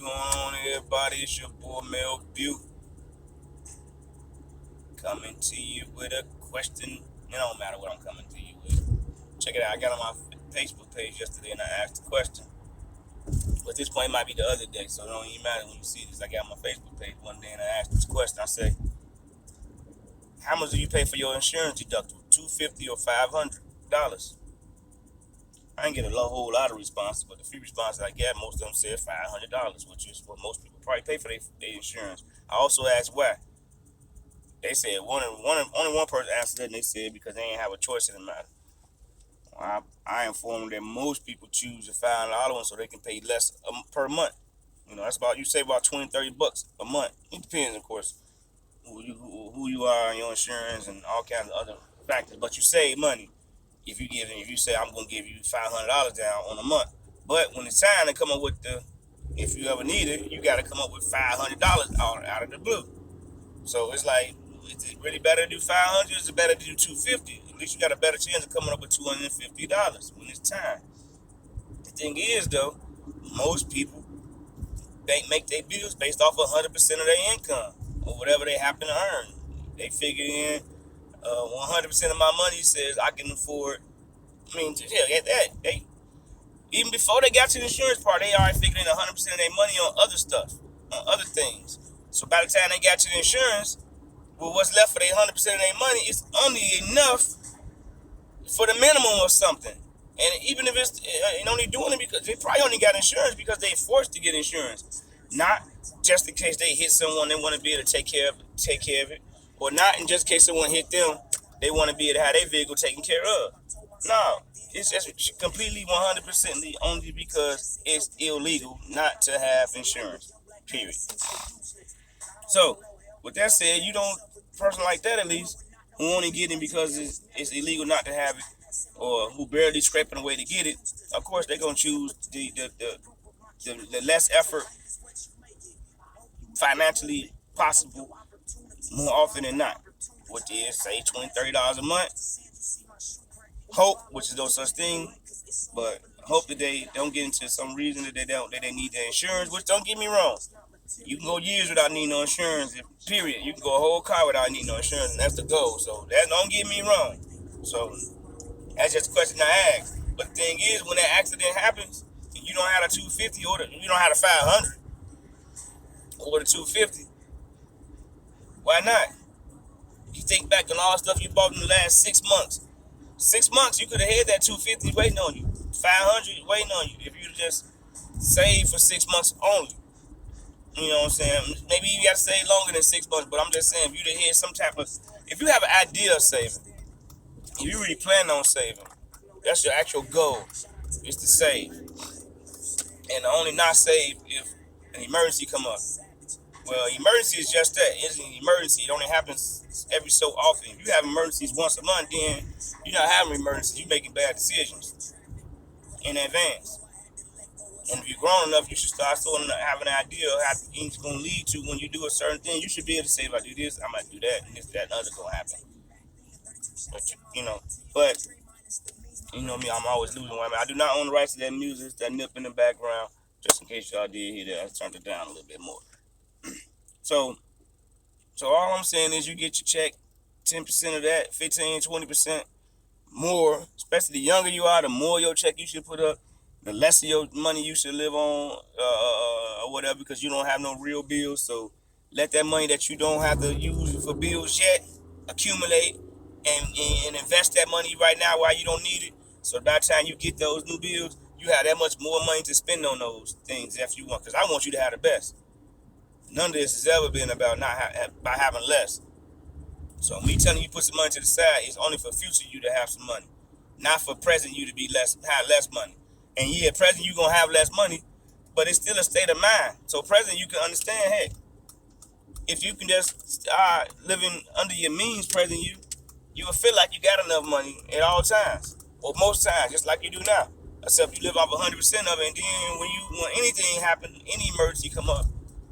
going on, everybody? It's your boy Mel Butte coming to you with a question. It don't matter what I'm coming to you with. Check it out. I got on my Facebook page yesterday and I asked a question. But this point might be the other day, so it don't even matter when you see this. I got on my Facebook page one day and I asked this question. I say, how much do you pay for your insurance deductible? $250 or $500? I didn't get a whole lot of responses, but the few responses I got, most of them said $500, which is what most people probably pay for their insurance. I also asked why. They said only one person answered that, and they said because they ain't have a choice in the matter. I informed them that most people choose the $500 one so they can pay less per month. You know, that's about, you save about $20-$30 a month. It depends, of course, who you are on your insurance and all kinds of other factors, but you save money if you say I'm gonna give you $500 down on a month. But when it's time to come up with if you ever need it, you got to come up with $500 out of the blue. So it's like, is it really better to do $500? Is it better to do $250? At least you got a better chance of coming up with $250 when it's time. The thing is, though, most people make their bills based off of 100% of their income or whatever they happen to earn. They figure in 100% of my money says I can afford. I mean, hell, at that, even before they got to the insurance part, they already figured in 100% of their money on other stuff, on other things. So by the time they got to the insurance, well, what's left for their 100% of their money is only enough for the minimum or something. And even if it's only doing it because they probably only got insurance because they forced to get insurance, not just in case they hit someone they want to be able to take care of it, or not in just in case someone hit them, they want to be able to have their vehicle taken care of. No, it's just completely 100% only because it's illegal not to have insurance. Period. So, with that said, you don't, person like that at least, who only getting because it's illegal not to have it, or who barely scraping away to get it, of course they're gonna choose the less effort financially possible more often than not, which is say $20-$30 a month. Hope, which is no such thing, but hope that they don't get into some reason that they need their insurance. Which, don't get me wrong, you can go years without needing no insurance. Period. You can go a whole car without needing no insurance, and that's the goal. So that, don't get me wrong. So that's just a question I ask. But the thing is, when that accident happens, and you don't have a 250 or you don't have a 500 or the 250, why not? You think back on all the stuff you bought in the last 6 months. 6 months, you could have had that 250 waiting on you, 500 waiting on you if you just save for 6 months only. You know what I'm saying? Maybe you got to save longer than 6 months, but I'm just saying, if you had some type of, if you have an idea of saving, if you really plan on saving, that's your actual goal, is to save. And only not save if an emergency come up. Well, emergency is just that. It's an emergency. It only happens every so often. If you have emergencies once a month, then you're not having emergencies. You're making bad decisions in advance. And if you're grown enough, you should start sort of having an idea of how things going to lead to when you do a certain thing. You should be able to say, if I do this, I might do that, and this, that, and other going to happen. But you know me, I'm always losing one. I do not own the rights to that music, that nip in the background. Just in case y'all did hear that, I turned it down a little bit more. So all I'm saying is you get your check, 10% of that, 15, 20% more, especially the younger you are, the more your check you should put up, the less of your money you should live on, or whatever, because you don't have no real bills. So let that money that you don't have to use for bills yet accumulate and invest that money right now while you don't need it. So by the time you get those new bills, you have that much more money to spend on those things if you want. Because I want you to have the best. None of this has ever been about by having less. So me telling you put some money to the side is only for future you to have some money, not for present you to have less money. And yeah, present you gonna have less money, but it's still a state of mind. So present you can understand. Hey, if you can just start living under your means, present you will feel like you got enough money at all times, or most times, just like you do now. Except you live off 100% of it, and then when anything happen, any emergency come up,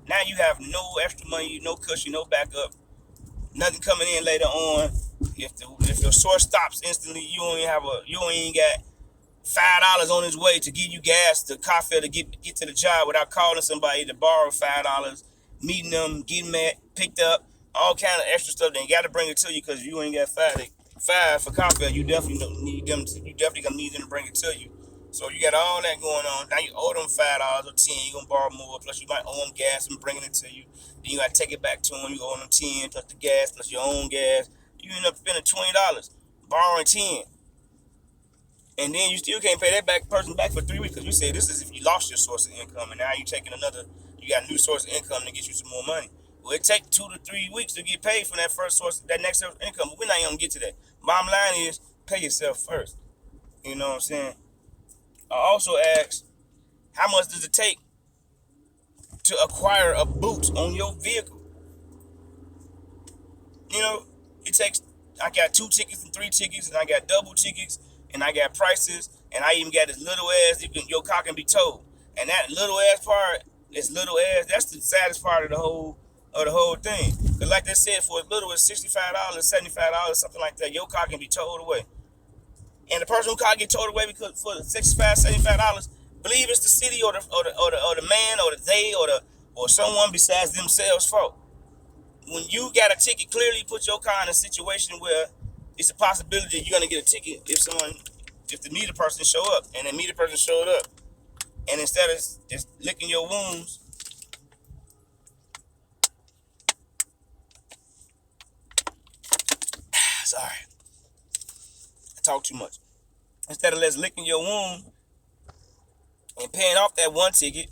now you have no extra money, no cushion, no backup, nothing coming in later on. If your source stops instantly, you only got $5 on his way to give you gas, the car fare to get to the job without calling somebody to borrow $5, meeting them, getting mad, picked up, all kind of extra stuff. They got to bring it to you because you ain't got five for car fare. You definitely don't need them. You definitely gonna need them to bring it to you. So you got all that going on. Now you owe them $5 or 10. You gonna borrow more. Plus you might owe them gas and bringing it to you. Then you gotta take it back to them. You owe them 10 plus the gas plus your own gas. You end up spending $20, borrowing 10. And then you still can't pay that person back for 3 weeks because you said this is if you lost your source of income and now you're taking you got a new source of income to get you some more money. Well, it takes 2 to 3 weeks to get paid from that first source, that next source of income. But we're not even gonna get to that. Bottom line is pay yourself first. You know what I'm saying? I also asked, how much does it take to acquire a boot on your vehicle? You know, it takes, I got 2 tickets and 3 tickets, and I got double tickets, and I got prices, and I even got this little ass, your car can be towed. And that little ass part, that's the saddest part of the whole thing. Because like they said, for as little as $65, $75, something like that, your car can be towed away. And the person who car get towed away because for $65, $75, believe it's the city or the man or the they or someone besides themselves' fault. When you got a ticket, clearly put your car in a situation where it's a possibility that you're gonna get a ticket if the meter person show up, and the meter person showed up, and instead of just licking your wounds, sorry, I talk too much. Instead of licking your wound and paying off that one ticket,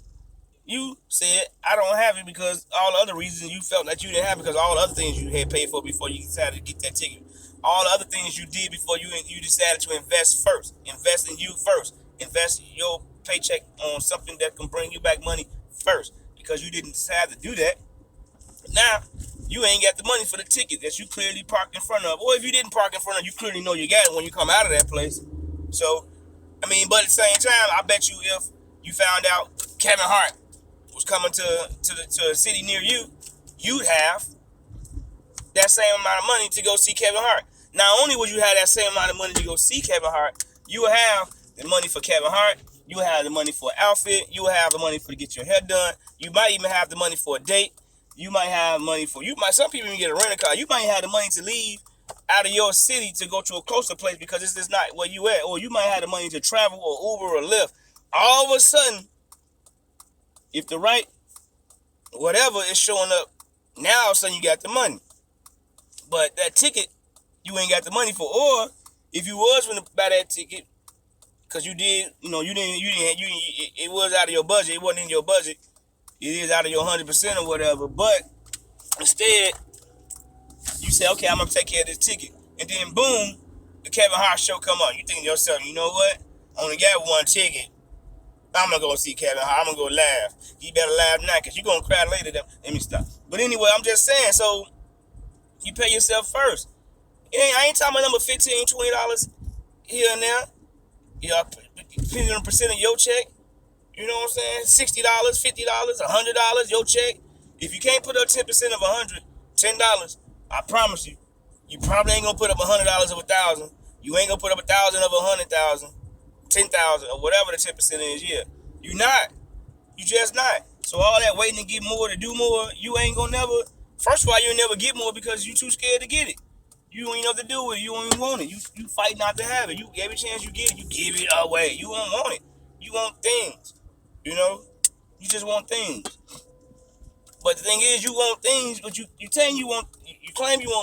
you said, I don't have it because all the other reasons you felt that you didn't have it because all the other things you had paid for before you decided to get that ticket. All the other things you did before you decided to invest first. Invest in you first. Invest your paycheck on something that can bring you back money first. Because you didn't decide to do that. Now, you ain't got the money for the ticket that you clearly parked in front of. Or if you didn't park in front of, you clearly know you got it when you come out of that place. So, I mean, but at the same time, I bet you if you found out Kevin Hart was coming to a city near you, you'd have that same amount of money to go see Kevin Hart. Not only would you have that same amount of money to go see Kevin Hart, you would have the money for Kevin Hart, you would have the money for an outfit, you would have the money for to get your hair done, you might even have the money for a date, you might have money for, some people even get a rental car, you might have the money to leave out of your city to go to a closer place because this is not where you at, or you might have the money to travel or Uber or Lyft. All of a sudden, if the right whatever is showing up, now all of a sudden you got the money. But that ticket, you ain't got the money for. Or if you was going to buy that ticket, because you did, it was out of your budget. It wasn't in your budget. It is out of your 100% or whatever. But instead, you say, okay, I'm going to take care of this ticket. And then boom, the Kevin Hart show come on. You think to yourself, you know what? I only got one ticket. I'm going to go see Kevin Hart. I'm going to go laugh. You better laugh now because you're going to cry later. Let me stop. But anyway, I'm just saying, so you pay yourself first. I ain't talking about number $15, $20 here and there. Depending on the percent of your check. You know what I'm saying? $60, $50, $100, your check. If you can't put up 10% of $100, $10, I promise you, you probably ain't going to put up $100 of 1,000. You ain't going to put up 1,000 of 100,000. 10,000 or whatever the 10% is, yeah. You not. You just not. So all that waiting to get more, to do more, you ain't gonna never, first of all, you'll never get more because you too scared to get it. You ain't know what to do with it. You don't even want it. You fight not to have it. Every chance you get it, you give it away. You don't want it. You want things. You just want things. But the thing is, you want things, but you claim you want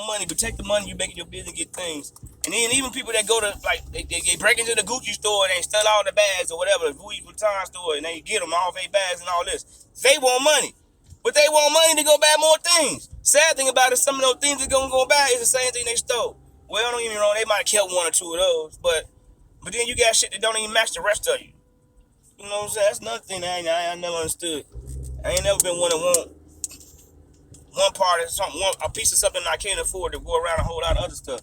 money, but take the money, you make it your business, get things. And then even people that go to, like, they break into the Gucci store and they steal all the bags or whatever, the Louis Vuitton store, and they get them all their bags and all this. They want money. But they want money to go buy more things. Sad thing about it, some of those things they're going to go buy is the same thing they stole. Well, don't get me wrong, they might have kept 1 or 2 of those, but then you got shit that don't even match the rest of you. You know what I'm saying? That's another thing that I never understood. I ain't never been one to want one part of something, a piece of something I can't afford to go around a whole lot of other stuff.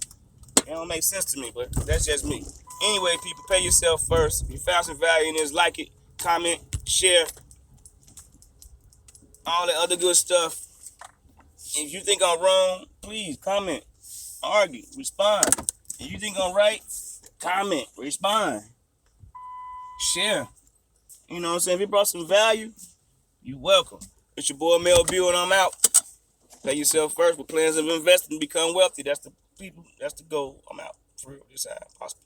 It don't make sense to me, but that's just me. Anyway, people, pay yourself first. If you found some value in this, like it, comment, share, all that other good stuff. If you think I'm wrong, please comment, argue, respond. If you think I'm right, comment, respond. share. You know what I'm saying? If it brought some value, you welcome. It's your boy Mel Bill, and I'm out. Pay yourself first with plans of investing, become wealthy. That's the people. That's the goal. I'm out. For real, this time, possibly.